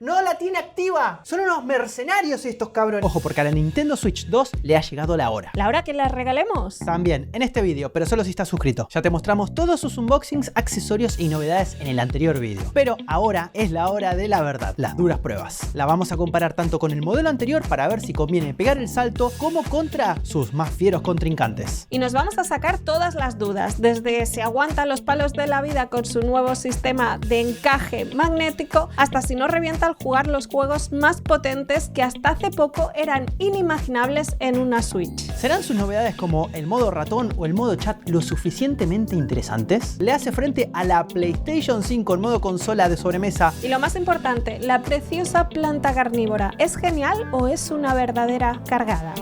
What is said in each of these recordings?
no la tiene activa. Son unos mercenarios estos cabrones. Ojo, porque a la Nintendo Switch 2 le ha llegado la hora. ¿La hora que la regalemos? También, en este vídeo, pero solo si estás suscrito. Ya te mostramos todos sus unboxings, accesorios y novedades en el anterior vídeo. Pero ahora es la hora de la verdad, las duras pruebas. La vamos a comparar tanto con el modelo anterior para ver si conviene pegar el salto como contra sus más fieros contrincantes. Y nos vamos a sacar todas las dudas, desde si aguanta los palos de la vida con su nuevo sistema de encaje magnético, hasta si no revienta al jugar los juegos más potentes que hasta hace poco eran inimaginables en una Switch. ¿Serán sus novedades como el modo ratón o el modo chat lo suficientemente interesantes? ¿Le hace frente a la PlayStation 5 en modo consola de sobremesa? Y lo más importante, la preciosa planta carnívora, ¿es genial o es una verdadera cargada?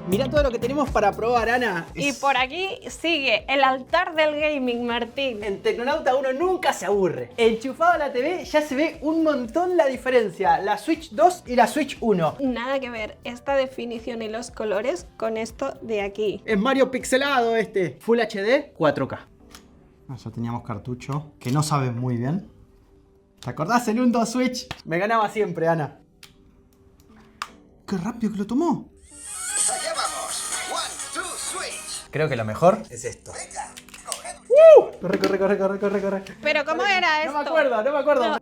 Mirá todo lo que tenemos para probar, Ana. Y por aquí sigue el altar del gaming, Martín. En Tecnonauta uno nunca se aburre. Enchufado a la TV ya se ve un montón la diferencia. La Switch 2 y la Switch 1. Nada que ver esta definición y los colores con esto de aquí. Es Mario pixelado este. Full HD, 4K. Ya teníamos cartucho, que no sabe muy bien. ¿Te acordás el 1-2 Switch? Me ganaba siempre, Ana. Qué rápido que lo tomó. Allá vamos. 1, 2, switch. Creo que lo mejor es esto. Venga, coged. Corre. Pero ¿cómo era esto? No me acuerdo. No.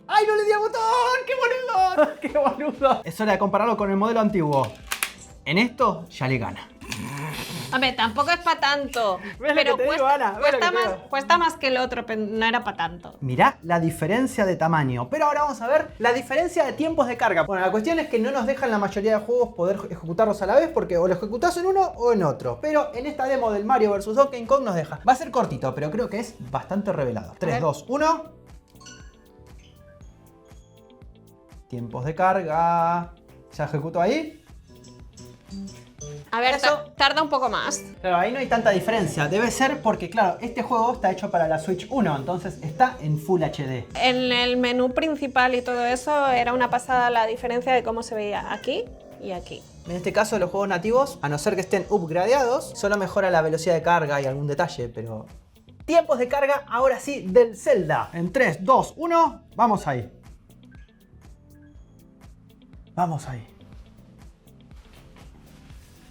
¡Ay, no le di a botón! ¡Qué boludo! ¡Qué boludo! Es hora de compararlo con el modelo antiguo. En esto ya le gana. Hombre, tampoco es para tanto. ¿Ves lo Pero que te digo, Ana? ¿Ves lo que te digo? cuesta más que el otro, pero no era para tanto. Mirá la diferencia de tamaño. Pero ahora vamos a ver la diferencia de tiempos de carga. Bueno, la cuestión es que no nos dejan la mayoría de juegos poder ejecutarlos a la vez, porque o lo ejecutás en uno o en otro. Pero en esta demo del Mario vs Donkey Kong nos deja. Va a ser cortito, pero creo que es bastante revelador. 3, 2, 1. Tiempos de carga. ¿Ya ejecutó ahí? A ver, Eso- tarda un poco más. Claro, ahí no hay tanta diferencia. Debe ser porque, claro, este juego está hecho para la Switch 1, entonces está en Full HD. En el menú principal y todo eso era una pasada la diferencia de cómo se veía aquí y aquí. En este caso, los juegos nativos, a no ser que estén upgradeados, solo mejora la velocidad de carga y algún detalle, pero... Tiempos de carga, ahora sí, del Zelda. En 3, 2, 1, vamos ahí. Vamos ahí.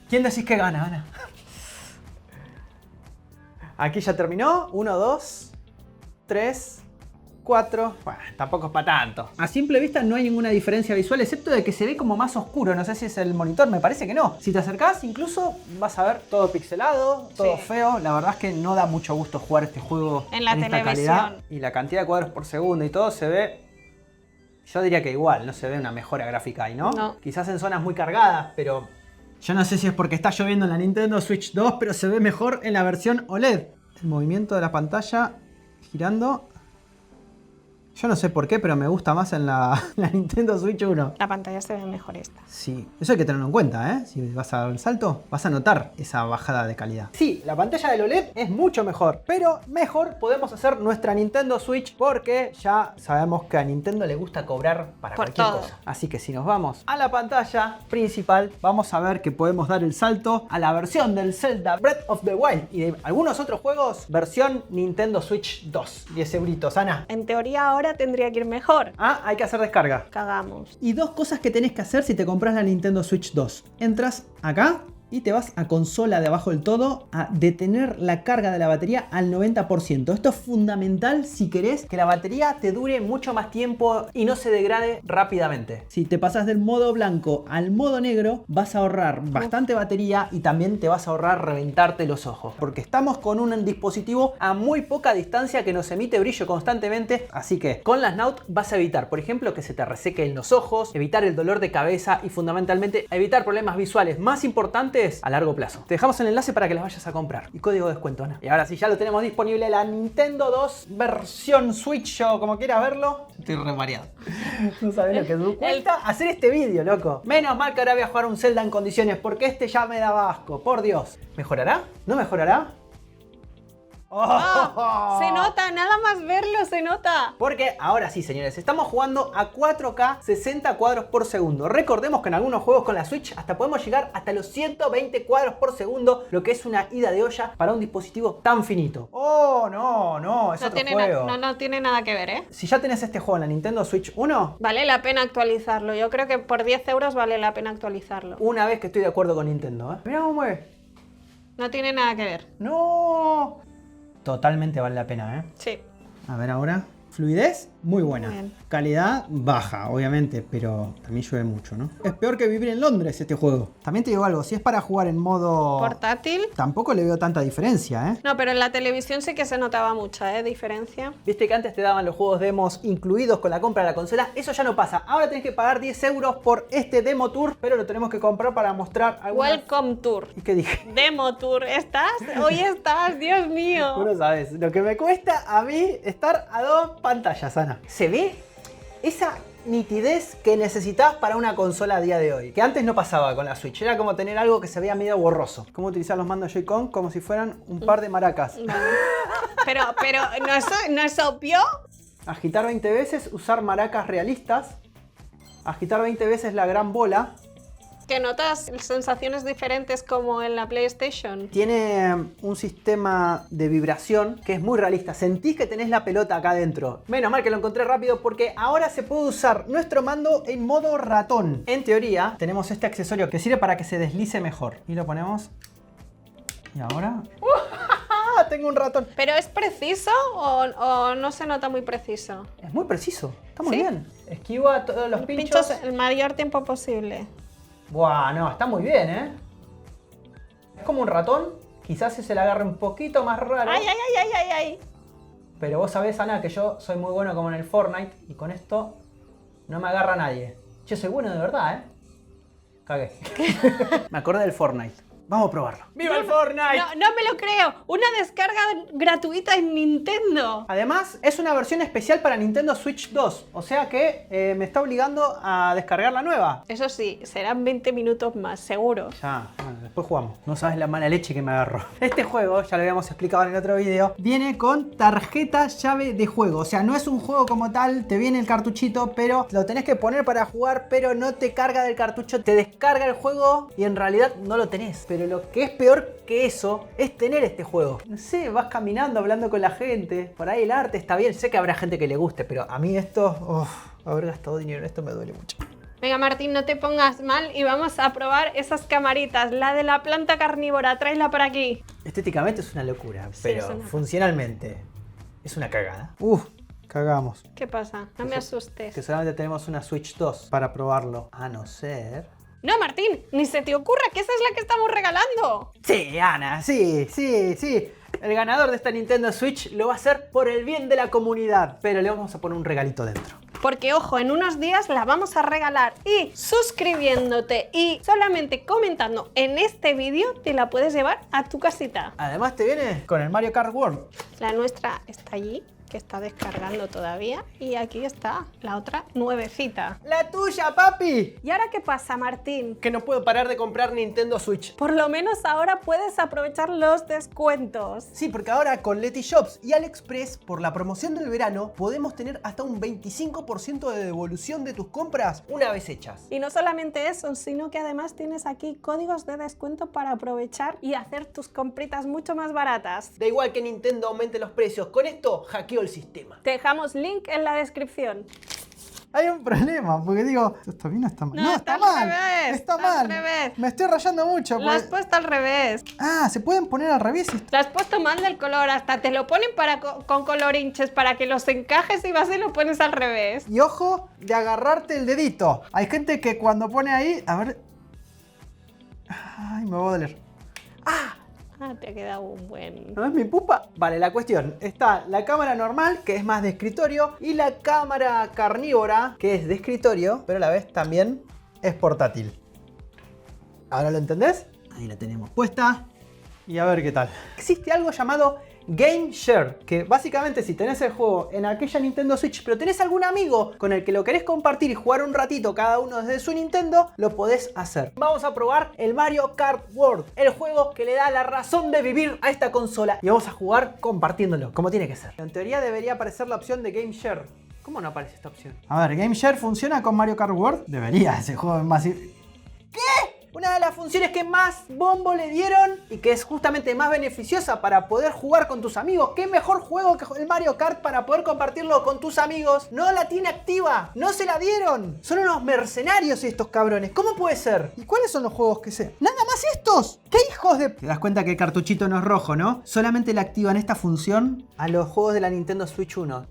¿Quién decís que gana, Ana? Aquí ya terminó. 1, 2, 3, 4. Bueno, tampoco es para tanto. A simple vista no hay ninguna diferencia visual, excepto de que se ve como más oscuro. No sé si es el monitor, me parece que no. Si te acercás, incluso vas a ver todo pixelado, todo Sí. feo. La verdad es que no da mucho gusto jugar este juego En la esta televisión. calidad. Y la cantidad de cuadros por segundo y todo se ve... Yo diría que igual, no se ve una mejora gráfica ahí, ¿no? No. Quizás en zonas muy cargadas, pero... Yo no sé si es porque está lloviendo en la Nintendo Switch 2, pero se ve mejor en la versión OLED. El movimiento de la pantalla girando. Yo no sé por qué, pero me gusta más en la Nintendo Switch 1. La pantalla se ve mejor esta. Sí, eso hay que tenerlo en cuenta, ¿eh? Si vas a dar el salto, vas a notar esa bajada de calidad. Sí, la pantalla del OLED es mucho mejor, pero mejor podemos hacer nuestra Nintendo Switch porque ya sabemos que a Nintendo le gusta cobrar para Por cualquier todo. cosa. Así que si nos vamos a la pantalla principal, vamos a ver que podemos dar el salto a la versión del Zelda Breath of the Wild y de algunos otros juegos, versión Nintendo Switch 2. 10 euritos, Ana. En teoría ahora tendría que ir mejor. Ah, hay que hacer descarga. Cagamos. Y dos cosas que tenés que hacer si te compras la Nintendo Switch 2. Entras acá y te vas a consola de abajo del todo a detener la carga de la batería al 90%. Esto es fundamental si querés que la batería te dure mucho más tiempo y no se degrade rápidamente. Si te pasas del modo blanco al modo negro, vas a ahorrar bastante batería y también te vas a ahorrar reventarte los ojos. Porque estamos con un dispositivo a muy poca distancia que nos emite brillo constantemente. Así que con la Snout vas a evitar, por ejemplo, que se te resequen los ojos, evitar el dolor de cabeza y fundamentalmente evitar problemas visuales más importantes a largo plazo. Te dejamos el enlace para que las vayas a comprar. Y código de descuento, Ana. Y ahora sí, ya lo tenemos disponible la Nintendo 2 versión Switch o como quieras verlo. Estoy re mareado. No sabes lo que cuesta hacer este vídeo, loco. Menos mal que ahora voy a jugar un Zelda en condiciones porque este ya me daba asco. Por Dios. ¿Mejorará? ¿No mejorará? Oh. Se nota, nada más verlo se nota. Porque ahora sí, señores, estamos jugando a 4K 60 cuadros por segundo. Recordemos que en algunos juegos con la Switch hasta podemos llegar hasta los 120 cuadros por segundo, lo que es una ida de olla para un dispositivo tan finito. Oh, no, es otro juego. No tiene nada que ver, ¿eh? Si ya tenés este juego en la Nintendo Switch 1, Vale la pena actualizarlo. Yo creo que por 10 euros vale la pena actualizarlo. una vez que estoy de acuerdo con Nintendo, ¿eh? Mirá cómo mueve. No tiene nada que ver. No. Totalmente vale la pena, ¿eh? Sí. A ver ahora. Fluidez, muy buena. Bien. Calidad, baja, obviamente, pero también llueve mucho, ¿no? Es peor que vivir en Londres este juego. También te digo algo, si es para jugar en modo... Portátil. Tampoco le veo tanta diferencia, ¿eh? No, pero en la televisión sí que se notaba mucha, diferencia. Viste que antes te daban los juegos demos incluidos con la compra de la consola. Eso ya no pasa. Ahora tenés que pagar 10 euros por este Demo Tour, pero lo tenemos que comprar para mostrar algunas... Welcome Tour. ¿Y qué dije? Demo Tour. ¿Estás? Hoy estás, Dios mío. Tú no sabes lo que me cuesta a mí estar a dos pantallas, Ana. ¿Se ve esa nitidez que necesitabas para una consola a día de hoy? Que antes no pasaba con la Switch. Era como tener algo que se veía medio borroso. Como utilizar los mandos Joy-Con como si fueran un par de maracas. Vale. Pero ¿no es obvio? Agitar 20 veces, usar maracas realistas. Agitar 20 veces la gran bola. Que notas sensaciones diferentes como en la PlayStation. Tiene un sistema de vibración que es muy realista. Sentís que tenés la pelota acá adentro. Menos mal que lo encontré rápido porque ahora se puede usar nuestro mando en modo ratón. En teoría tenemos este accesorio que sirve para que se deslice mejor. Y lo ponemos. Y ahora... Tengo un ratón. ¿Pero es preciso o no se nota muy preciso? Es muy preciso. Está muy ¿Sí? bien. Esquiva todos los pinchos. El mayor tiempo posible. Buah, no, está muy bien, ¿eh? Es como un ratón. Quizás se le agarre un poquito más raro. ¡Ay! Pero vos sabés, Ana, que yo soy muy bueno como en el Fortnite. Y con esto no me agarra nadie. Yo soy bueno de verdad, ¿eh? Cagué. Me acordé del Fortnite. Vamos a probarlo. ¡Viva el Fortnite! No me lo creo. Una descarga gratuita en Nintendo. Además, es una versión especial para Nintendo Switch 2. O sea que me está obligando a descargar la nueva. Eso sí, serán 20 minutos más, seguro. Ya, bueno, después jugamos. No sabes la mala leche que me agarró. Este juego, ya lo habíamos explicado en el otro video, viene con tarjeta llave de juego. O sea, no es un juego como tal, te viene el cartuchito, pero lo tenés que poner para jugar, pero no te carga del cartucho, te descarga el juego y en realidad no lo tenés. Pero lo que es peor que eso es tener este juego. No sé, vas caminando, hablando con la gente. Por ahí el arte está bien. Sé que habrá gente que le guste, pero a mí esto... haber gastado dinero en esto me duele mucho. Venga, Martín, no te pongas mal y vamos a probar esas camaritas. La de la planta carnívora, tráela por aquí. Estéticamente es una locura, Sí, pero es una- funcionalmente es una cagada. Cagamos. ¿Qué pasa? No me asustes. Que solamente tenemos una Switch 2 para probarlo. A no ser... No, Martín, ni se te ocurra que esa es la que estamos regalando. Sí, Ana, sí. El ganador de esta Nintendo Switch lo va a hacer por el bien de la comunidad. Pero le vamos a poner un regalito dentro. Porque, ojo, en unos días la vamos a regalar y suscribiéndote y solamente comentando en este vídeo te la puedes llevar a tu casita. Además te viene con el Mario Kart World. La nuestra está allí, que está descargando todavía, y aquí está la otra nuevecita. ¡La tuya, papi! ¿Y ahora qué pasa, Martín? Que no puedo parar de comprar Nintendo Switch. Por lo menos ahora puedes aprovechar los descuentos. Sí, porque ahora con Leti Shops y AliExpress, por la promoción del verano, podemos tener hasta un 25% de devolución de tus compras una vez hechas. Y no solamente eso, sino que además tienes aquí códigos de descuento para aprovechar y hacer tus compritas mucho más baratas. Da igual que Nintendo aumente los precios, con esto hackeo el sistema. Te dejamos link en la descripción. Hay un problema, porque digo, ¿esto está bien o está mal? No, está al revés, está al mal. revés. Me estoy rayando mucho. Lo has puesto al revés. Ah, se pueden poner al revés. Lo has puesto mal del color, hasta te lo ponen con colorinches para que los encajes y vas y lo pones al revés. Y ojo de agarrarte el dedito. Hay gente que cuando pone ahí, a ver... Ay, me va a doler. Ah, te ha quedado un buen... ¿No es mi pupa? Vale, la cuestión. Está la cámara normal, que es más de escritorio, y la cámara carnívora, que es de escritorio, pero a la vez también es portátil. ¿Ahora lo entendés? Ahí la tenemos puesta. Y a ver qué tal. Existe algo llamado Game Share, que básicamente si tenés el juego en aquella Nintendo Switch, pero tenés algún amigo con el que lo querés compartir y jugar un ratito cada uno desde su Nintendo, lo podés hacer. Vamos a probar el Mario Kart World, el juego que le da la razón de vivir a esta consola, y vamos a jugar compartiéndolo, como tiene que ser. En teoría debería aparecer la opción de Game Share. ¿Cómo no aparece esta opción? A ver, ¿Game Share funciona con Mario Kart World? Debería, ese juego es más... ¿Qué? Una de las funciones que más bombo le dieron y que es justamente más beneficiosa para poder jugar con tus amigos. ¿Qué mejor juego que el Mario Kart para poder compartirlo con tus amigos? No la tiene activa, no se la dieron. Son unos mercenarios estos cabrones. ¿Cómo puede ser? ¿Y cuáles son los juegos que sé? ¡Nada más estos! ¡Qué hijos de...! Te das cuenta que el cartuchito no es rojo, ¿no? Solamente le activan esta función a los juegos de la Nintendo Switch 1.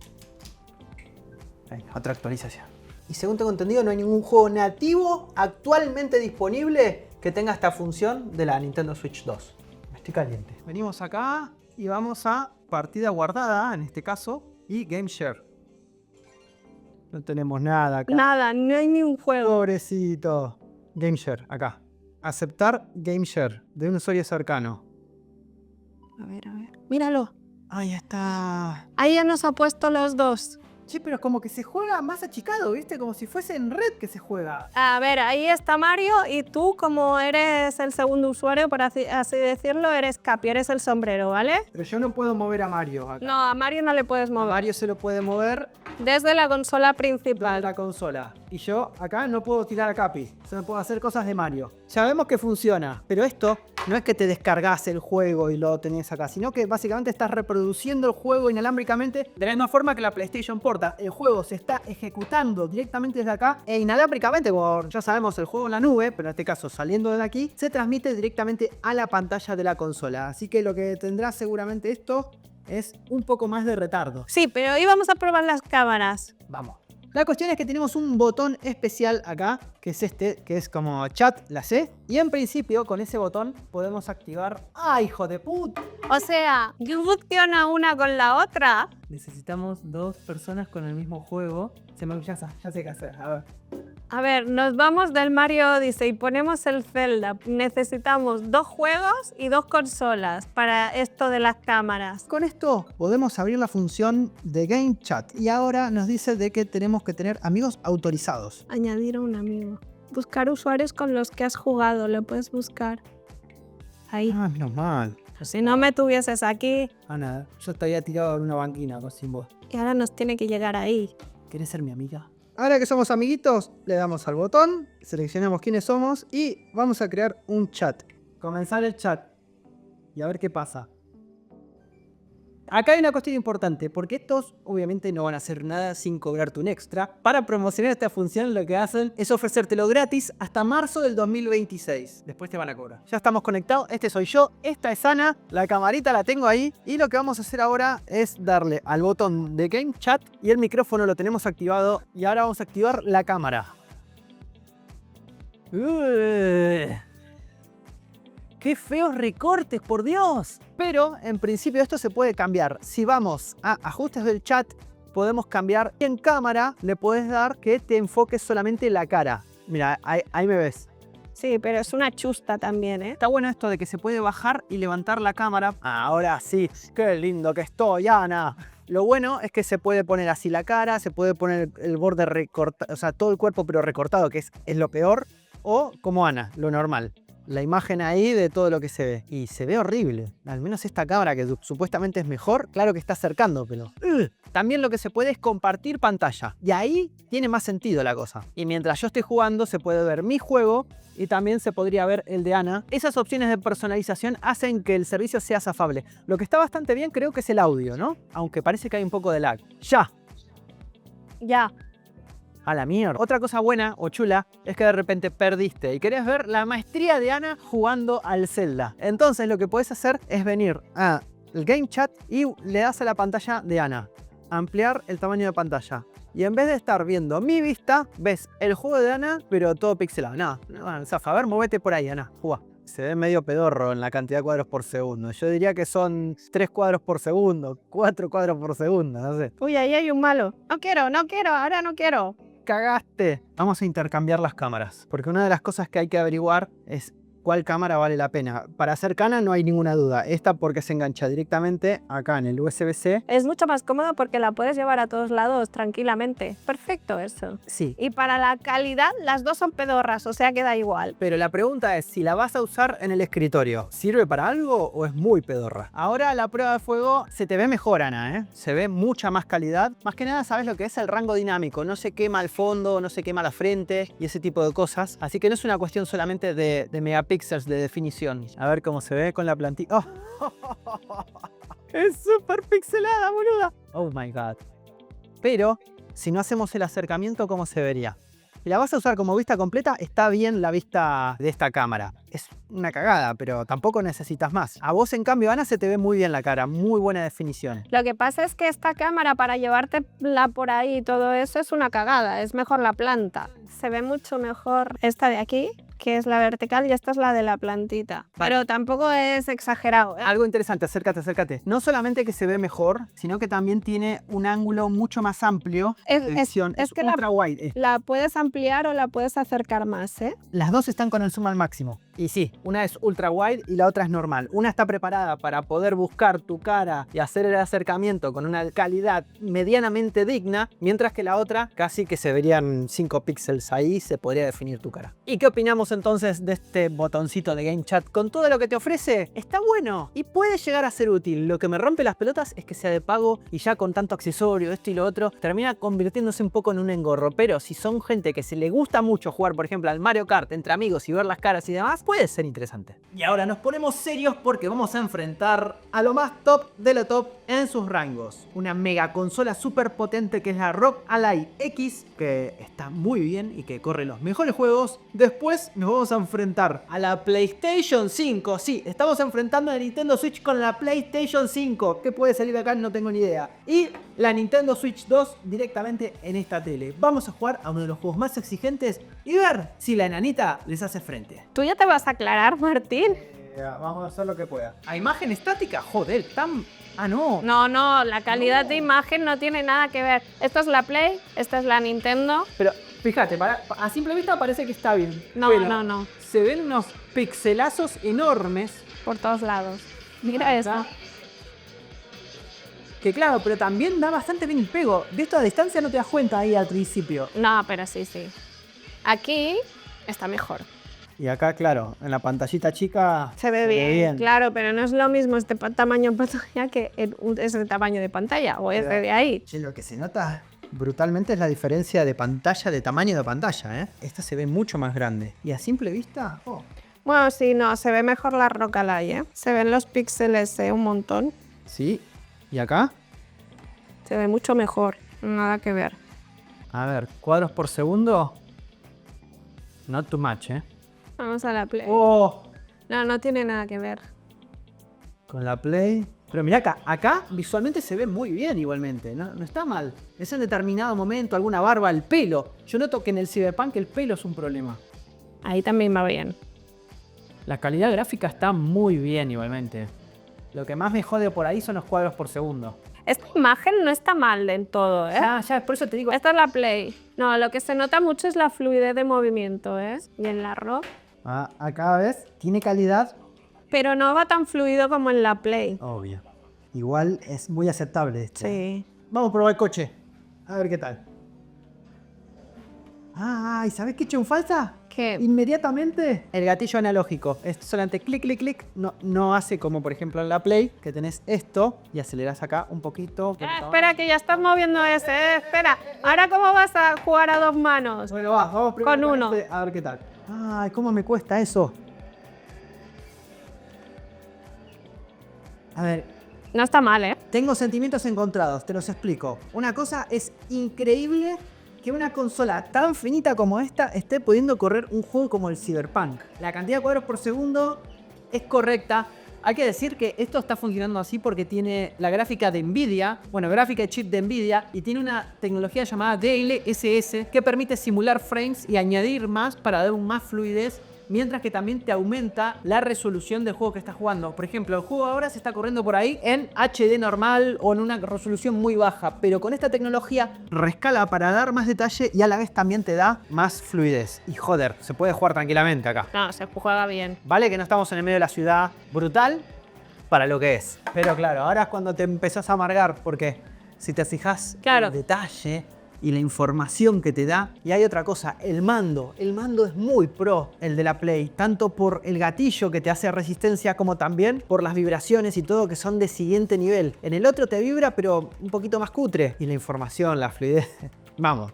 Venga, otra actualización. Y según tengo entendido, no hay ningún juego nativo actualmente disponible que tenga esta función de la Nintendo Switch 2. Me estoy caliente. Venimos acá y vamos a partida guardada, en este caso, y Game Share. No tenemos nada acá. Nada, no hay ni un juego. Pobrecito. Game Share, acá. Aceptar Game Share de un usuario cercano. A ver. Míralo. Ahí está. Ahí ya nos ha puesto los dos. Che, pero como que se juega más achicado, ¿viste? Como si fuese en red que se juega. A ver, ahí está Mario y tú, como eres el segundo usuario, por así decirlo, eres Capi, eres el sombrero, ¿vale? Pero yo no puedo mover a Mario acá. No, a Mario no le puedes A mover. Mario se lo puede mover Desde la consola de principal. la consola. Y yo acá no puedo tirar a Capi. Solo puedo hacer cosas de Mario. Sabemos que funciona, pero esto no es que te descargas el juego y lo tenés acá, sino que básicamente estás reproduciendo el juego inalámbricamente de la misma forma que la PlayStation Porta. El juego se está ejecutando directamente desde acá e inalámbricamente, como ya sabemos, el juego en la nube, pero en este caso saliendo de aquí, se transmite directamente a la pantalla de la consola. Así que lo que tendrá seguramente esto es un poco más de retardo. Sí, pero hoy vamos a probar las cámaras. Vamos. La cuestión es que tenemos un botón especial acá, que es este, que es como chat, la C. Y en principio, con ese botón podemos activar... ¡Ah, hijo de puta! O sea, ¿qué funciona una con la otra? Necesitamos dos personas con el mismo juego. Ya sé qué hacer, a ver. A ver, nos vamos del Mario Odyssey, ponemos el Zelda. Necesitamos 2 juegos y 2 consolas para esto de las cámaras. Con esto podemos abrir la función de Game Chat. Y ahora nos dice de que tenemos que tener amigos autorizados. Añadir a un amigo. Buscar usuarios con los que has jugado, lo puedes buscar. Ahí. Ah, menos mal. Si no me tuvieses aquí. Ah, nada. Yo estaría tirado en una banquina sin vos. Y ahora nos tiene que llegar ahí. ¿Querés ser mi amiga? Ahora que somos amiguitos, le damos al botón, seleccionamos quiénes somos y vamos a crear un chat. Comenzar el chat y a ver qué pasa. Acá hay una cuestión importante, porque estos obviamente no van a hacer nada sin cobrarte un extra. Para promocionar esta función lo que hacen es ofrecértelo gratis hasta marzo del 2026. Después te van a cobrar. Ya estamos conectados, este soy yo, esta es Ana, la camarita la tengo ahí. Y lo que vamos a hacer ahora es darle al botón de Game Chat y el micrófono lo tenemos activado. Y ahora vamos a activar la cámara. ¡Qué feos recortes, por Dios! Pero en principio esto se puede cambiar. Si vamos a ajustes del chat, podemos cambiar. Y en cámara le puedes dar que te enfoques solamente la cara. Mira, ahí me ves. Sí, pero es una chusta también, ¿eh? Está bueno esto de que se puede bajar y levantar la cámara. Ahora sí, qué lindo que estoy, Ana. Lo bueno es que se puede poner así la cara, se puede poner el borde recortado, o sea, todo el cuerpo pero recortado, que es lo peor. O como Ana, lo normal. La imagen ahí de todo lo que se ve. Y se ve horrible. Al menos esta cámara que supuestamente es mejor, claro que está acercando, pero... También lo que se puede es compartir pantalla. Y ahí tiene más sentido la cosa. Y mientras yo esté jugando se puede ver mi juego y también se podría ver el de Ana. Esas opciones de personalización hacen que el servicio sea afable. Lo que está bastante bien creo que es el audio, ¿no? Aunque parece que hay un poco de lag. ¡Ya! Ya. A la mierda. Otra cosa buena o chula es que de repente perdiste y querés ver la maestría de Ana jugando al Zelda. Entonces lo que podés hacer es venir al Game Chat y le das a la pantalla de Ana. Ampliar el tamaño de pantalla. Y en vez de estar viendo mi vista, ves el juego de Ana, pero todo pixelado. No, zafa. A ver, movete por ahí, Ana. Jugá. Se ve medio pedorro en la cantidad de cuadros por segundo. Yo diría que son 3 cuadros por segundo, 4 cuadros por segundo, no sé. Uy, ahí hay un malo. No quiero, ahora no quiero. Cagaste. Vamos a intercambiar las cámaras, porque una de las cosas que hay que averiguar es cuál cámara vale la pena. Para cercana no hay ninguna duda. Esta porque se engancha directamente acá en el USB-C. Es mucho más cómodo porque la puedes llevar a todos lados tranquilamente. Perfecto eso. Sí. Y para la calidad, las dos son pedorras, o sea que da igual. Pero la pregunta es, si la vas a usar en el escritorio, ¿sirve para algo o es muy pedorra? Ahora la prueba de fuego se te ve mejor, Ana, ¿eh? Se ve mucha más calidad. Más que nada sabes lo que es el rango dinámico. No se quema el fondo, no se quema la frente y ese tipo de cosas. Así que no es una cuestión solamente de megapíxeles de definición. A ver cómo se ve con la plantilla. ¡Oh! Es súper pixelada, boluda. Oh my god. Pero si no hacemos el acercamiento, ¿cómo se vería? Si la vas a usar como vista completa, está bien la vista de esta cámara. Es una cagada, pero tampoco necesitas más. A vos, en cambio, Ana, se te ve muy bien la cara, muy buena definición. Lo que pasa es que esta cámara, para llevártela por ahí y todo eso, es una cagada. Es mejor la planta. Se ve mucho mejor esta de aquí, que es la vertical, y esta es la de la plantita. Vale. Pero tampoco es exagerado, ¿eh? Algo interesante, acércate, acércate. No solamente que se ve mejor, sino que también tiene un ángulo mucho más amplio de visión. Es que ultra wide. la puedes ampliar o la puedes acercar más, ¿eh? Las dos están con el zoom al máximo. Y sí, una es ultra wide y la otra es normal. Una está preparada para poder buscar tu cara y hacer el acercamiento con una calidad medianamente digna, mientras que la otra casi que se verían 5 píxeles ahí, se podría definir tu cara. ¿Y qué opinamos entonces de este botoncito de Game Chat? Con todo lo que te ofrece, está bueno y puede llegar a ser útil. Lo que me rompe las pelotas es que sea de pago y ya con tanto accesorio, esto y lo otro, termina convirtiéndose un poco en un engorro. Pero si son gente que se le gusta mucho jugar, por ejemplo, al Mario Kart entre amigos y ver las caras y demás, puede ser interesante. Y ahora nos ponemos serios porque vamos a enfrentar a lo más top de lo top en sus rangos. Una mega consola súper potente que es la ROG Ally X, que está muy bien y que corre los mejores juegos. Después nos vamos a enfrentar a la PlayStation 5. Sí, estamos enfrentando a la Nintendo Switch con la PlayStation 5. ¿Qué puede salir de acá? No tengo ni idea. Y la Nintendo Switch 2 directamente en esta tele. Vamos a jugar a uno de los juegos más exigentes y ver si la enanita les hace frente. ¿Tú ya te vas a aclarar, Martín? Vamos a hacer lo que pueda. ¿A imagen estática? Joder, tan... Ah, no. No, la calidad de imagen no tiene nada que ver. Esto es la Play, esta es la Nintendo. Pero fíjate, a simple vista parece que está bien. No, pero no. Se ven unos pixelazos enormes. Por todos lados. Mira Acá. eso. Que claro, pero también da bastante bien el pego. De esto a distancia no te das cuenta ahí al principio. No, pero sí. Aquí está mejor. Y acá, claro, en la pantallita chica Se ve bien, claro, pero no es lo mismo este tamaño de pantalla que ese tamaño de pantalla o ese de ahí. Che, lo que se nota brutalmente es la diferencia de pantalla, de tamaño de pantalla, ¿eh? Esta se ve mucho más grande. Y a simple vista, oh. Bueno, sí, no, se ve mejor la ROG Ally, ¿eh? Se ven los píxeles un montón. Sí. ¿Y acá? Se ve mucho mejor, nada que ver. A ver, cuadros por segundo. Not too much, ¿eh? Vamos a la Play. Oh. No tiene nada que ver. Con la Play. Pero mirá acá visualmente se ve muy bien igualmente, no está mal. Es en determinado momento, alguna barba, el pelo. Yo noto que en el Cyberpunk el pelo es un problema. Ahí también va bien. La calidad gráfica está muy bien igualmente. Lo que más me jode por ahí son los cuadros por segundo. Esta imagen no está mal del todo, ¿eh? Ya, por eso te digo. Esta es la Play. No, lo que se nota mucho es la fluidez de movimiento, ¿eh? Y en la ROG. Acá ves, tiene calidad. Pero no va tan fluido como en la Play. Obvio. Igual es muy aceptable esto. Sí. Vamos a probar el coche. A ver qué tal. ¿Y sabes qué he hecho en falta? ¿Qué? Inmediatamente el gatillo analógico. Es solamente clic, clic, clic. No hace como por ejemplo en la Play, que tenés esto y aceleras acá un poquito. Espera, que ya estás moviendo ese, Espera. Ahora, ¿cómo vas a jugar a dos manos? Bueno, vamos primero Con uno. A ver qué tal. Ay, cómo me cuesta eso. A ver, No está mal, ¿eh? tengo sentimientos encontrados, te los explico. Una cosa, es increíble que una consola tan finita como esta esté pudiendo correr un juego como el Cyberpunk. La cantidad de cuadros por segundo es correcta. Hay que decir que esto está funcionando así porque tiene la gráfica de Nvidia, gráfica de chip de Nvidia, y tiene una tecnología llamada DLSS que permite simular frames y añadir más para dar más fluidez mientras que también te aumenta la resolución del juego que estás jugando. Por ejemplo, el juego ahora se está corriendo por ahí en HD normal o en una resolución muy baja, pero con esta tecnología rescala para dar más detalle y a la vez también te da más fluidez. Y joder, se puede jugar tranquilamente acá. No, se juega bien. Vale que no estamos en el medio de la ciudad, brutal para lo que es. Pero claro, ahora es cuando te empezás a amargar, porque si te fijas Claro. el detalle y la información que te da. Y hay otra cosa, el mando. El mando es muy pro, el de la Play. Tanto por el gatillo que te hace resistencia, como también por las vibraciones y todo que son de siguiente nivel. En el otro te vibra, pero un poquito más cutre. Y la información, la fluidez. Vamos.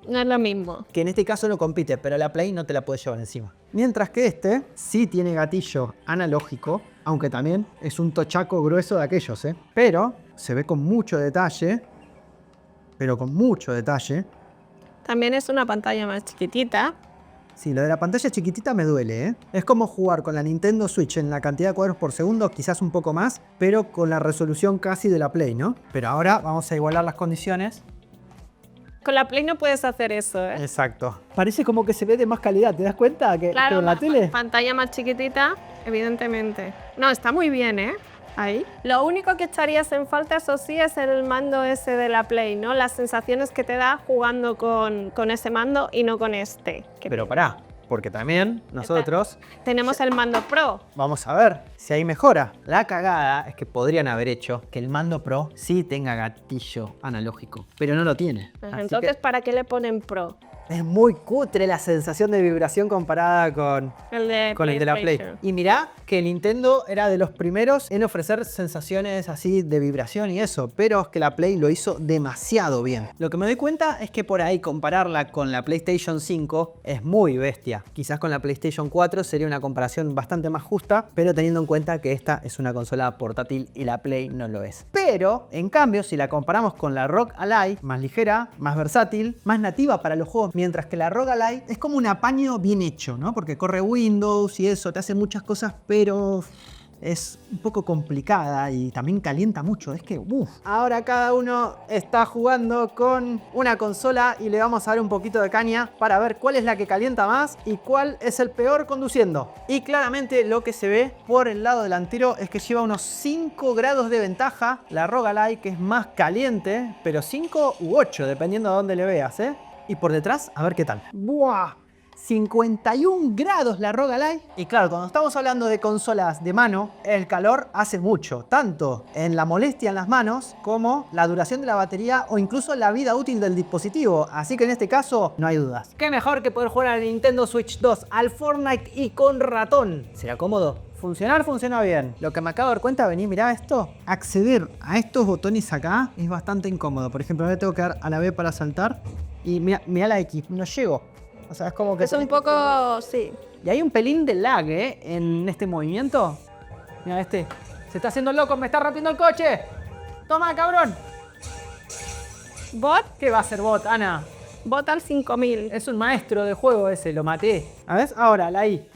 No es lo mismo. Que en este caso no compite, pero la Play no te la puedes llevar encima. Mientras que este sí tiene gatillo analógico, aunque también es un tochaco grueso de aquellos, ¿eh? Pero se ve con mucho detalle, También es una pantalla más chiquitita. Sí, lo de la pantalla chiquitita me duele, ¿eh? Es como jugar con la Nintendo Switch en la cantidad de cuadros por segundo, quizás un poco más, pero con la resolución casi de la Play, ¿no? Pero ahora vamos a igualar las condiciones. Con la Play no puedes hacer eso, ¿eh? Exacto. Parece como que se ve de más calidad, ¿te das cuenta? Que Claro, en la tele. pantalla más chiquitita, evidentemente. No, está muy bien, ¿eh? Ahí. Lo único que echarías en falta, eso sí, es el mando ese de la Play, ¿no? Las sensaciones que te da jugando con ese mando y no con este. Pero pará, porque también nosotros Tenemos el mando Pro. vamos a ver si hay mejora. La cagada es que podrían haber hecho que el mando Pro sí tenga gatillo analógico, pero no lo tiene. Así Entonces, que ¿para qué le ponen Pro? es muy cutre la sensación de vibración comparada con El de el de la Play. PlayStation. Y mirá que Nintendo era de los primeros en ofrecer sensaciones así de vibración y eso, pero es que la Play lo hizo demasiado bien. Lo que me doy cuenta es que por ahí compararla con la PlayStation 5 es muy bestia. Quizás con la PlayStation 4 sería una comparación bastante más justa, pero teniendo en cuenta que esta es una consola portátil y la Play no lo es. Pero, en cambio, si la comparamos con la ROG Ally, más ligera, más versátil, más nativa para los juegos, mientras que la ROG Ally es como un apaño bien hecho, ¿no? Porque corre Windows y eso, te hace muchas cosas, pero es un poco complicada y también calienta mucho. Es que, uff. Ahora cada uno está jugando con una consola y le vamos a dar un poquito de caña para ver cuál es la que calienta más y cuál es el peor conduciendo. Y claramente lo que se ve por el lado delantero es que lleva unos 5 grados de ventaja la ROG Ally, que es más caliente, pero 5 u 8, dependiendo de dónde le veas, ¿eh? Y por detrás, a ver qué tal. ¡Buah! 51 grados la ROG Ally. Y claro, cuando estamos hablando de consolas de mano, el calor hace mucho, tanto en la molestia en las manos como la duración de la batería o incluso la vida útil del dispositivo. Así que en este caso no hay dudas. Qué mejor que poder jugar a la Nintendo Switch 2, al Fortnite y con ratón. ¿Será cómodo? Funcionar funciona bien. Lo que me acabo de dar cuenta, vení, mirá esto. Acceder a estos botones acá es bastante incómodo. Por ejemplo, ahora tengo que dar a la B para saltar y mirá la X, no llego. O sea, es como que... Es un poco, sí. Y hay un pelín de lag, ¿eh? En este movimiento. Mira, este. Se está haciendo loco, me está rompiendo el coche. Toma, cabrón. ¿Bot? ¿Qué va a ser bot, Ana? Bot al 5000. Es un maestro de juego ese, lo maté. A ver, ahora, la I.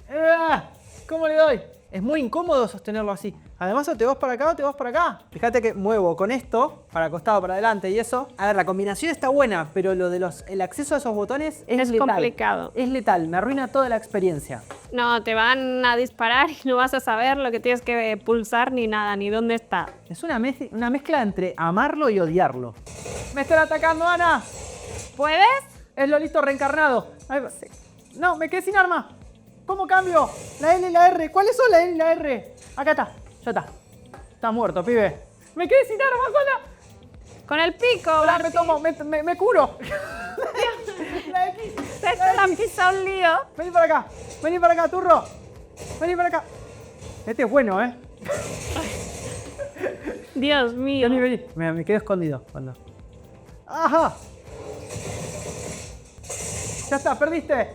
¿Cómo le doy? Es muy incómodo sostenerlo así. Además, o te vas para acá o te vas para acá. Fíjate que muevo con esto, para costado, para adelante y eso. A ver, la combinación está buena, pero lo de el acceso a esos botones es letal. complicado. Es letal, me arruina toda la experiencia. No, te van a disparar y no vas a saber lo que tienes que pulsar ni nada, ni dónde está. Es una mezcla entre amarlo y odiarlo. ¡Me están atacando, Ana! ¿Puedes? Es Lolito reencarnado. Ay, no, me quedé sin arma. ¿Cómo cambio? La L y la R. ¿Cuáles son la L y la R? Acá está. Ya está. Está muerto, pibe. Me quedé sin arma, sola. Con el pico. Hola, me tomo, me curo. La X. Esto la pisa un lío. Vení para acá, turro. Vení para acá. Este es bueno, ¿eh? Dios mío. Vení. Me quedo escondido. Cuando... ¡Ajá! Ya está, perdiste,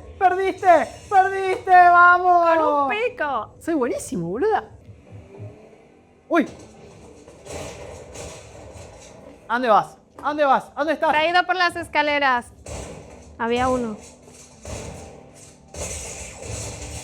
vamos. Con un pico. Soy buenísimo, boluda. Uy. ¿A dónde vas? ¿A dónde estás? Traído por las escaleras. Había uno.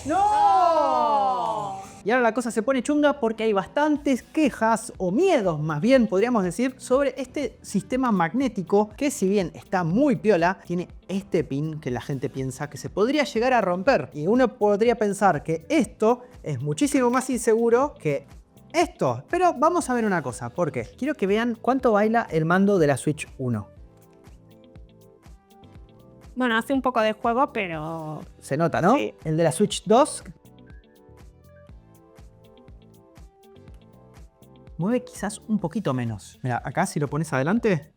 ¡No! Y ahora la cosa se pone chunga porque hay bastantes quejas o miedos, más bien podríamos decir, sobre este sistema magnético que, si bien está muy piola, tiene este pin que la gente piensa que se podría llegar a romper. Y uno podría pensar que esto es muchísimo más inseguro que esto. Pero vamos a ver una cosa, porque quiero que vean cuánto baila el mando de la Switch 1. Bueno, hace un poco de juego, pero... Se nota, ¿no? Sí. El de la Switch 2... mueve quizás un poquito menos. Mira, acá si lo pones adelante...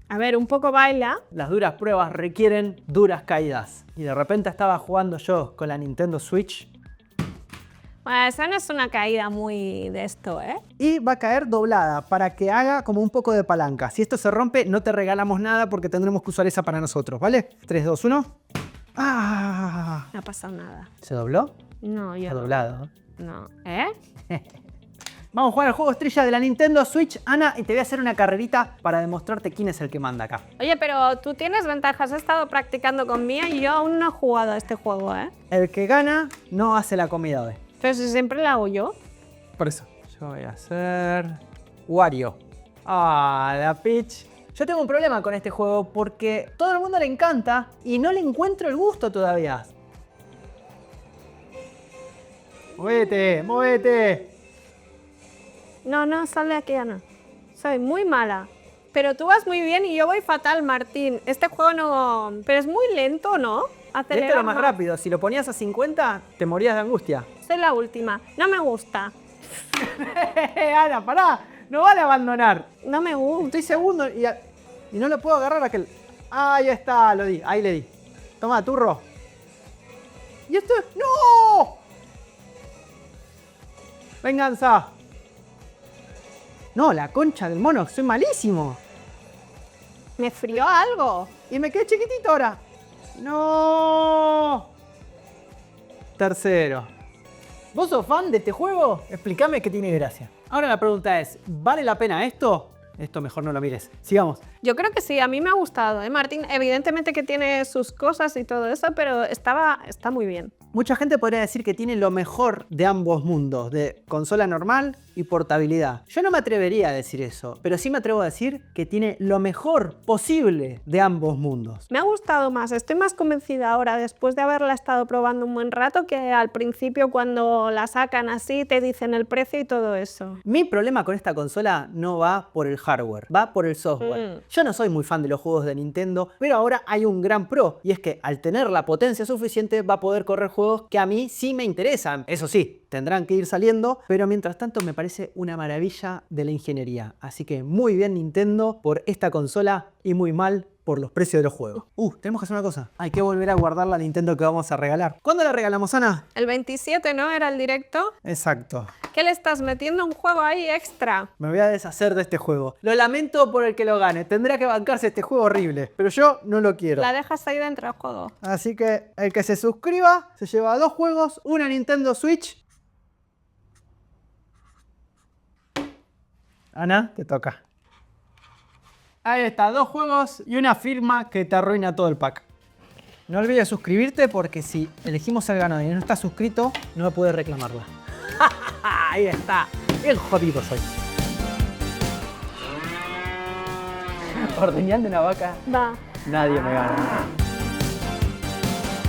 A ver, un poco baila. Las duras pruebas requieren duras caídas. Y de repente estaba jugando yo con la Nintendo Switch. Bueno, esa no es una caída muy de esto, ¿eh? Y va a caer doblada para que haga como un poco de palanca. Si esto se rompe, no te regalamos nada porque tendremos que usar esa para nosotros, ¿vale? 3, 2, 1. ¡Ah! No ha pasado nada. ¿Se dobló? No, yo Está no. doblado. No. ¿Eh? Vamos a jugar al juego estrella de la Nintendo Switch, Ana, y te voy a hacer una carrerita para demostrarte quién es el que manda acá. Oye, pero tú tienes ventajas. He estado practicando con Mía y yo aún no he jugado a este juego, ¿eh? El que gana no hace la comida hoy. Pero si siempre la hago yo. Por eso. Yo voy a hacer... Wario. Ah, la Peach. Yo tengo un problema con este juego porque todo el mundo le encanta y no le encuentro el gusto todavía. ¡Muévete! ¡Muévete! No, sal de aquí, Ana. Soy muy mala. Pero tú vas muy bien y yo voy fatal, Martín. Este juego no... Pero es muy lento, ¿no? Este es lo más rápido. Si lo ponías a 50, te morías de angustia. Soy la última. No me gusta. Ana, pará. No vale abandonar. No me gusta. Estoy segundo y no lo puedo agarrar a aquel. Ahí está, lo di. Ahí le di. Toma, turro. ¿Y esto? ¡No! Venganza. No, la concha del mono. Soy malísimo. Me frió algo. Y me quedé chiquitito ahora. ¡No! Tercero. ¿Vos sos fan de este juego? Explícame que tiene gracia. Ahora la pregunta es, ¿vale la pena esto? Esto mejor no lo mires. Sigamos. Yo creo que sí, a mí me ha gustado, ¿eh, Martín? Evidentemente que tiene sus cosas y todo eso, pero está muy bien. Mucha gente podría decir que tiene lo mejor de ambos mundos, de consola normal y portabilidad. Yo no me atrevería a decir eso, pero sí me atrevo a decir que tiene lo mejor posible de ambos mundos. Me ha gustado más, estoy más convencida ahora después de haberla estado probando un buen rato que al principio cuando la sacan así te dicen el precio y todo eso. Mi problema con esta consola no va por el hardware, va por el software. Yo no soy muy fan de los juegos de Nintendo, pero ahora hay un gran pro, y es que al tener la potencia suficiente va a poder correr juegos que a mí sí me interesan. Eso sí, tendrán que ir saliendo, pero mientras tanto me parece una maravilla de la ingeniería. Así que muy bien Nintendo por esta consola y muy mal por los precios de los juegos. Tenemos que hacer una cosa. Hay que volver a guardar la Nintendo que vamos a regalar. ¿Cuándo la regalamos, Ana? El 27, ¿no? Era el directo. Exacto. ¿Qué le estás metiendo un juego ahí extra? Me voy a deshacer de este juego. Lo lamento por el que lo gane. Tendrá que bancarse este juego horrible. Pero yo no lo quiero. La dejas ahí dentro del juego. Así que el que se suscriba se lleva 2 juegos, una Nintendo Switch. Ana, te toca. Ahí está, 2 juegos y una firma que te arruina todo el pack. No olvides suscribirte porque si elegimos el ganador y no estás suscrito, no puedes reclamarla. Ahí está. Bien jodido soy. Ordeñando una vaca, Va. nadie me gana.